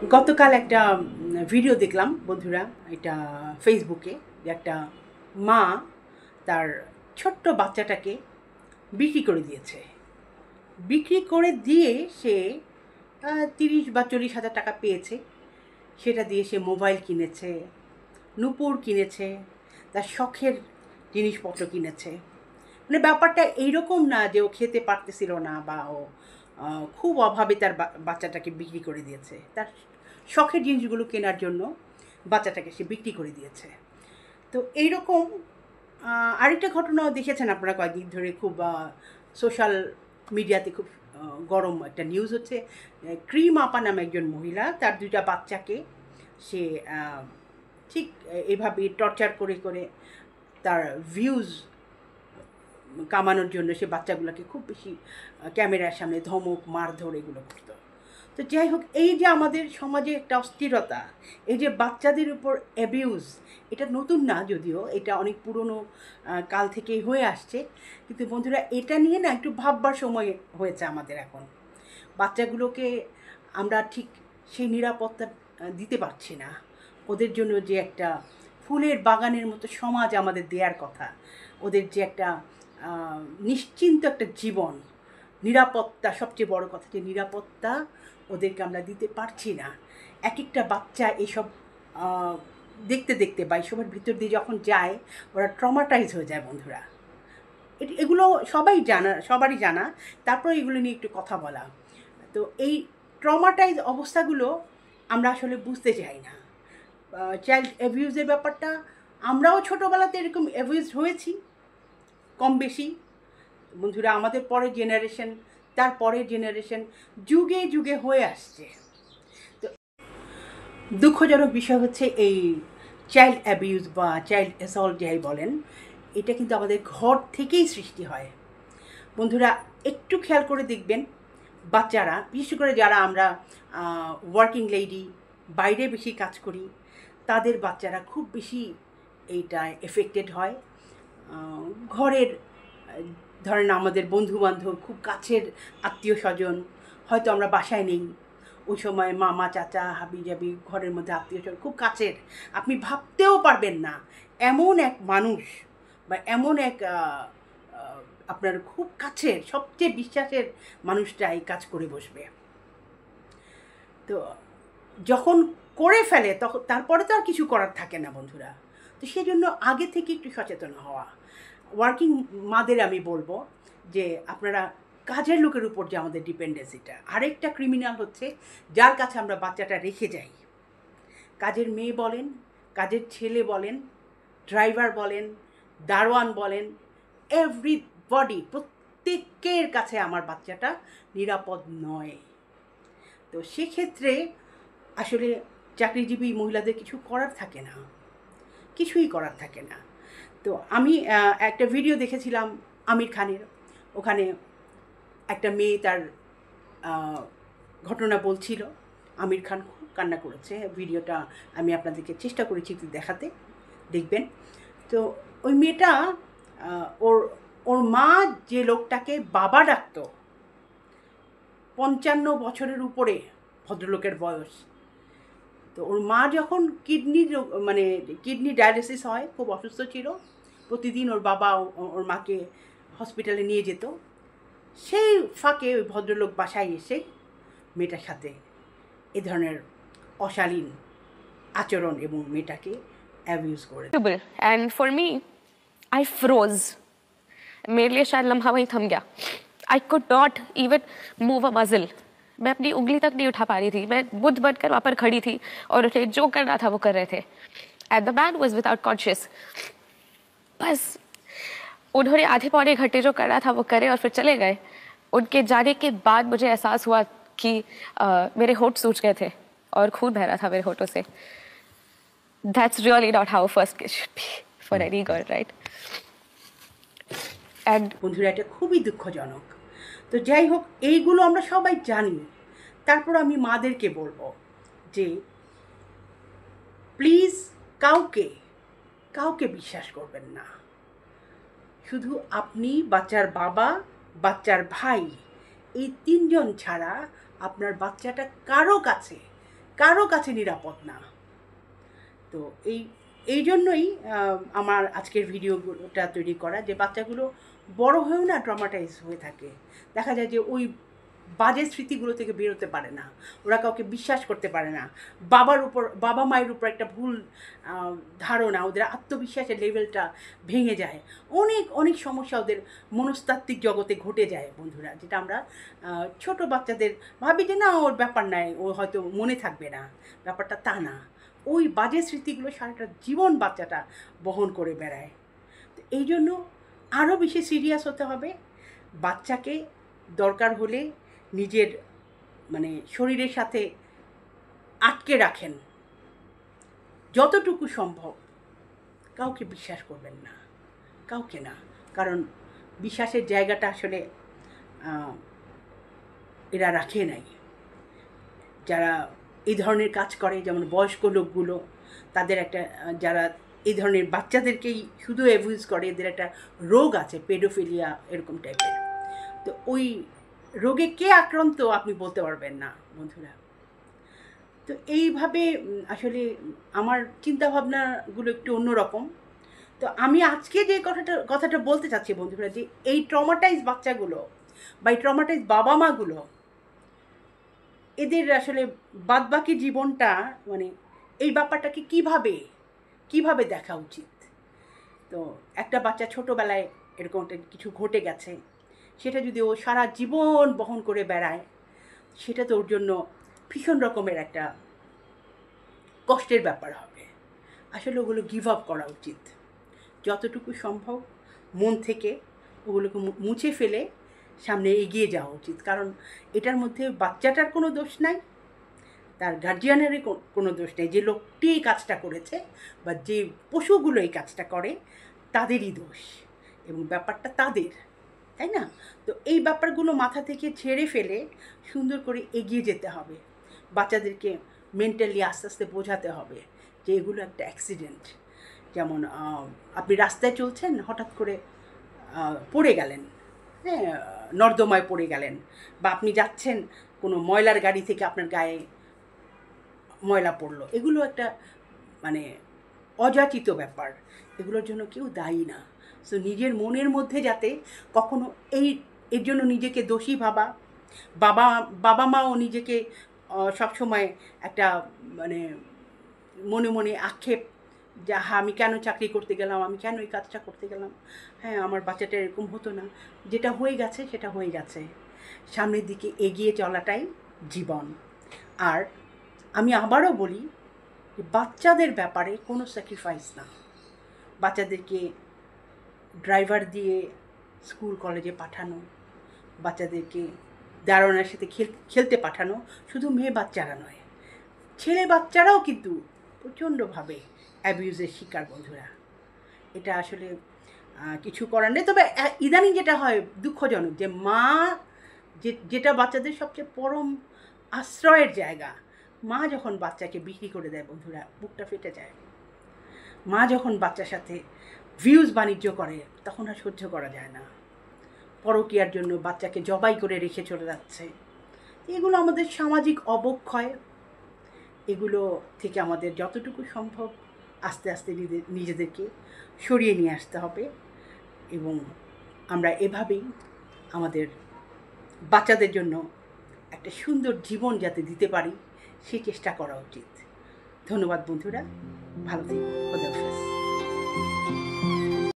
গতকাল একটা ভিডিও দেখলাম বন্ধুরা, এটা ফেসবুকে, যে একটা মা তার ছোট্ট বাচ্চাটাকে বিক্রি করে দিয়েছে। বিক্রি করে দিয়ে সে 30 বা 40 হাজার টাকা পেয়েছে। সেটা দিয়ে সে মোবাইল কিনেছে, নূপুর কিনেছে, তার শখের জিনিসপত্র কিনেছে। মানে ব্যাপারটা এইরকম না যে ও খেতে পারতেছিল না বা ও খুব অভাবে তার বাচ্চাটাকে বিক্রি করে দিয়েছে। তার শখের জিনিসগুলো কেনার জন্য বাচ্চাটাকে সে বিক্রি করে দিয়েছে। তো এইরকম আরেকটা ঘটনাও দেখেছেন আপনারা কয়েকদিন ধরে, খুব সোশ্যাল মিডিয়াতে খুব গরম একটা নিউজ হচ্ছে। ক্রিম আপা নামে একজন মহিলা তার 2টা বাচ্চাকে সে ঠিক এভাবে টর্চার করে করে তার ভিউজ কামানোর জন্য সে বাচ্চাগুলোকে খুব বেশি ক্যামেরার সামনে ধমক মারধর এগুলো করতো। তো যাই হোক, এই যে আমাদের সমাজে একটা অস্থিরতা, এই যে বাচ্চাদের উপর অ্যাবিউজ, এটা নতুন না, যদিও এটা অনেক পুরনো কাল থেকেই হয়ে আসছে। কিন্তু বন্ধুরা, এটা নিয়ে না একটু ভাববার সময় হয়েছে আমাদের এখন। বাচ্চাগুলোকে আমরা ঠিক সেই নিরাপত্তা দিতে পারছি না। ওদের জন্য যে একটা ফুলের বাগানের মতো সমাজ আমাদের দেওয়ার কথা, ওদের যে একটা নিশ্চিন্ত একটা জীবন, নিরাপত্তা, সবচেয়ে বড় কথা যে নিরাপত্তা ওদেরকে আমরা দিতে পারছি না। এক একটা বাচ্চা এসব দেখতে দেখতে বা এসবের ভিতর দিয়ে যখন যায়, ওরা ট্রমাটাইজ হয়ে যায় বন্ধুরা। এগুলো সবারই জানা, তারপর এগুলো নিয়ে একটু কথা বলা। তো এই ট্রমাটাইজ অবস্থাগুলো আমরা আসলে বুঝতে চাই না। চাইল্ড অ্যাবিউজের ব্যাপারটা আমরাও ছোটোবেলাতে এরকম অ্যাবিউজ হয়েছি কম বেশি বন্ধুরা। আমাদের পরের জেনারেশন, তার পরের জেনারেশন, যুগে যুগে হয়ে আসছে। তো দুঃখজনক বিষয় হচ্ছে এই চাইল্ড অ্যাবিউজ বা চাইল্ড অ্যাসল্ট যাই বলেন, এটা কিন্তু আমাদের ঘর থেকেই সৃষ্টি হয় বন্ধুরা। একটু খেয়াল করে দেখবেন, বাচ্চারা, বিশেষ করে যারা আমরা ওয়ার্কিং লেডি, বাইরে বেশি কাজ করি, তাদের বাচ্চারা খুব বেশি এইটায় এফেক্টেড হয়। ঘরের ধরেন আমাদের বন্ধুবান্ধব, খুব কাছের আত্মীয় স্বজন, হয়তো আমরা বাসায় নেই, ওই সময় মামা চাচা হাবি জাবি ঘরের মধ্যে আত্মীয় স্বজন খুব কাছের, আপনি ভাবতেও পারবেন না এমন এক মানুষ বা এমন এক আপনার খুব কাছের সবচেয়ে বিশ্বাসের মানুষটাই কাজ করে বসবে। তো যখন করে ফেলে তখন তারপরে তো আর কিছু করার থাকে না বন্ধুরা। তো সেই জন্য আগে থেকে একটু সচেতন হওয়া। ওয়ার্কিং মাদের আমি বলবো যে আপনারা কাজের লোকের উপর যে আমাদের ডিপেন্ডেন্সিটা, আরেকটা ক্রিমিনাল হচ্ছে যার কাছে আমরা বাচ্চাটা রেখে যাই। কাজের মেয়ে বলেন, কাজের ছেলে বলেন, ড্রাইভার বলেন, দারোয়ান বলেন, এভরিবডি, প্রত্যেকের কাছে আমার বাচ্চাটা নিরাপদ নয়। তো সেক্ষেত্রে আসলে চাকরিজীবী মহিলাদের কিছু করার থাকে না, কিছুই করার থাকে না। তো আমি একটা ভিডিও দেখেছিলাম আমির খানের, ওখানে একটা মেয়ে তার ঘটনা বলছিল। আমির খান খুব কান্না করেছে। ভিডিওটা আমি আপনাদেরকে চেষ্টা করেছি একটু দেখাতে, দেখবেন। তো ওই মেয়েটা ওর ওর মা যে লোকটাকে বাবা ডাকতো, 55 বছরের উপরে ভদ্রলোকের বয়স। তো ওর মা যখন কিডনি ডায়ালিসিস হয়, খুব অসুস্থ ছিল, প্রতিদিন ওর বাবা ওর মাকে হসপিটালে নিয়ে যেত। সেই ফাঁকে ওই ভদ্রলোক বাসায় এসে মেয়েটার সাথে এ ধরনের অশালীন আচরণ এবং মেয়েটাকে অ্যাবিউজ করে। And for me, I froze. मेरे लिए शायद लम्हा वहीं थम गया. I could not even move a muscle. मैं अपनी उंगली तक नहीं उठा पा रही थी. मैं बुद्ध बनकर वहाँ पर खड़ी थी और उन्हें जो करना था वो कर रहे थे. And the man was without conscious. बस उन्होंने आधे पौने घंटे जो करना था वो करे और फिर चले गए. उनके जाने के बाद मुझे एहसास हुआ कि मेरे होंठ सूज गए थे और खून बह रहा था मेरे होठों से. That's really not how a first kiss should be for any girl, right? And বন্ধুরা, এটা খুবই দুঃখজনক। তো যাই হোক, এইগুলো আমরা সবাই জানি। তারপর আমি মাদেরকে বলবো যে প্লিজ কাউকে কাউকে বিশ্বাস করবেন না। শুধু আপনি, বাচ্চার বাবা, বাচ্চার ভাই, এই 3 জন ছাড়া আপনার বাচ্চাটা কারো কাছে কারো কাছে নিরাপদ না। তো এই জন্যই আমার আজকের ভিডিওটা তৈরি করা, যে বাচ্চাগুলো বড় হয়েও না ট্রমাটাইজ হয়ে থাকে। দেখা যায় যে ওই বাজে স্মৃতিগুলো থেকে বেরোতে পারে না, ওরা কাউকে বিশ্বাস করতে পারে না, বাবা মায়ের উপর একটা ভুল ধারণা, ওদের আত্মবিশ্বাসের লেভেলটা ভেঙে যায়, অনেক অনেক সমস্যা ওদের মনস্তাত্ত্বিক জগতে ঘটে যায় বন্ধুরা, যেটা আমরা ছোট বাচ্চাদের ভাবি যে না ওর ব্যাপার নাই, ও হয়তো মনে থাকবে না, ব্যাপারটা তা না। ওই বাজে স্মৃতিগুলো সারাটা জীবন বাচ্চাটা বহন করে বেড়ায়। তো এই জন্য আরও বেশি সিরিয়াস হতে হবে। বাচ্চাকে দরকার হলে নিজের মানে শরীরের সাথে আটকে রাখেন যতটুকু সম্ভব। কাউকে বিশ্বাস করবেন না, কাউকে না, কারণ বিশ্বাসের জায়গাটা আসলে এরা রাখে নাই। যারা এই ধরনের কাজ করে, যেমন বয়স্ক লোকগুলো, তাদের একটা যারা এই ধরনের বাচ্চাদেরকেই শুধু অ্যাবিউজ করে, এদের একটা রোগ আছে, পেডোফিলিয়া এরকম টাইপের। তো ওই রোগে কে আক্রান্ত আপনি বলতে পারবেন না বন্ধুরা। তো এইভাবে আসলে আমার চিন্তাভাবনাগুলো একটু অন্যরকম। তো আমি আজকে যে কথাটা বলতে চাচ্ছি বন্ধুরা, যে এই ট্রমাটাইজ বাচ্চাগুলো বা এই ট্রমাটাইজ বাবা মাগুলো, এদের আসলে বাদবাকি জীবনটা মানে এই ব্যাপারটাকে কিভাবে দেখা উচিত। তো একটা বাচ্চা ছোটোবেলায় এরকম কিছু ঘটে গেছে, সেটা যদি ও সারা জীবন বহন করে বেড়ায়, সেটা তো ওর জন্য ভীষণ রকমের একটা কষ্টের ব্যাপার হবে। আসলে ওগুলো গিভ আপ করা উচিত, যতটুকু সম্ভব মন থেকে ওগুলোকে মুছে ফেলে সামনে এগিয়ে যাওয়া উচিত। কারণ এটার মধ্যে বাচ্চাটার কোনো দোষ নাই, তার গার্জিয়ানেরই কোনো দোষ নেই। যে লোকটি এই কাজটা করেছে বা যে পশুগুলো এই কাজটা করে তাদেরই দোষ, এবং ব্যাপারটা তাদের, তাই না? তো এই ব্যাপারগুলো মাথা থেকে ছেড়ে ফেলে সুন্দর করে এগিয়ে যেতে হবে। বাচ্চাদেরকে মেন্টালি আস্তে আস্তে বোঝাতে হবে যে এগুলো একটা অ্যাক্সিডেন্ট। যেমন আপনি রাস্তায় চলছেন, হঠাৎ করে পড়ে গেলেন, হ্যাঁ, নর্দমায় পড়ে গেলেন, বা আপনি যাচ্ছেন কোনো ময়লার গাড়ি থেকে আপনার গায়ে ময়লা পড়লো, এগুলো একটা মানে অযাচিত ব্যাপার, এগুলোর জন্য কেউ দায়ী না। সো নিজের মনের মধ্যে যাতে কখনো এর জন্য নিজেকে দোষী ভাবা, বাবা মাও নিজেকে সবসময় একটা মানে মনে মনে আক্ষেপ, যে হ্যাঁ আমি কেন চাকরি করতে গেলাম, আমি কেন এই কাজটা করতে গেলাম, হ্যাঁ আমার বাচ্চাটা এরকম হতো না, যেটা হয়ে গেছে সেটা হয়ে গেছে, সামনের দিকে এগিয়ে চলাটাই জীবন। আর আমি আবারও বলি যে বাচ্চাদের ব্যাপারে কোনো স্যাক্রিফাইস না। বাচ্চাদেরকে ড্রাইভার দিয়ে স্কুল কলেজে পাঠানো, বাচ্চাদেরকে দারোয়ানের সাথে খেলতে পাঠানো, শুধু মেয়ে বাচ্চারা নয়, ছেলে বাচ্চারাও কিন্তু প্রচণ্ডভাবে অ্যাবিউজের শিকার বন্ধুরা। এটা আসলে কিছু করার নেই। তবে ইদানিং যেটা হয় দুঃখজনক, যে মা যেটা বাচ্চাদের সবচেয়ে পরম আশ্রয়ের জায়গা, মা যখন বাচ্চাকে বিক্রি করে দেয় বন্ধুরা, বুকটা ফেটে যায়। মা যখন বাচ্চার সাথে ভিউজ বাণিজ্য করে, তখন আর সহ্য করা যায় না। পরকীয়ার জন্য বাচ্চাকে জবাই করে রেখে চলে যাচ্ছে। এগুলো আমাদের সামাজিক অবক্ষয়, এগুলো থেকে আমাদের যতটুকু সম্ভব আস্তে আস্তে নিজেদেরকে সরিয়ে নিয়ে আসতে হবে, এবং আমরা এভাবেই আমাদের বাচ্চাদের জন্য একটা সুন্দর জীবন যাতে দিতে পারি সেই চেষ্টা করা উচিত। ধন্যবাদ বন্ধুরা, ভালো থেকো, খোদা হাফেজ।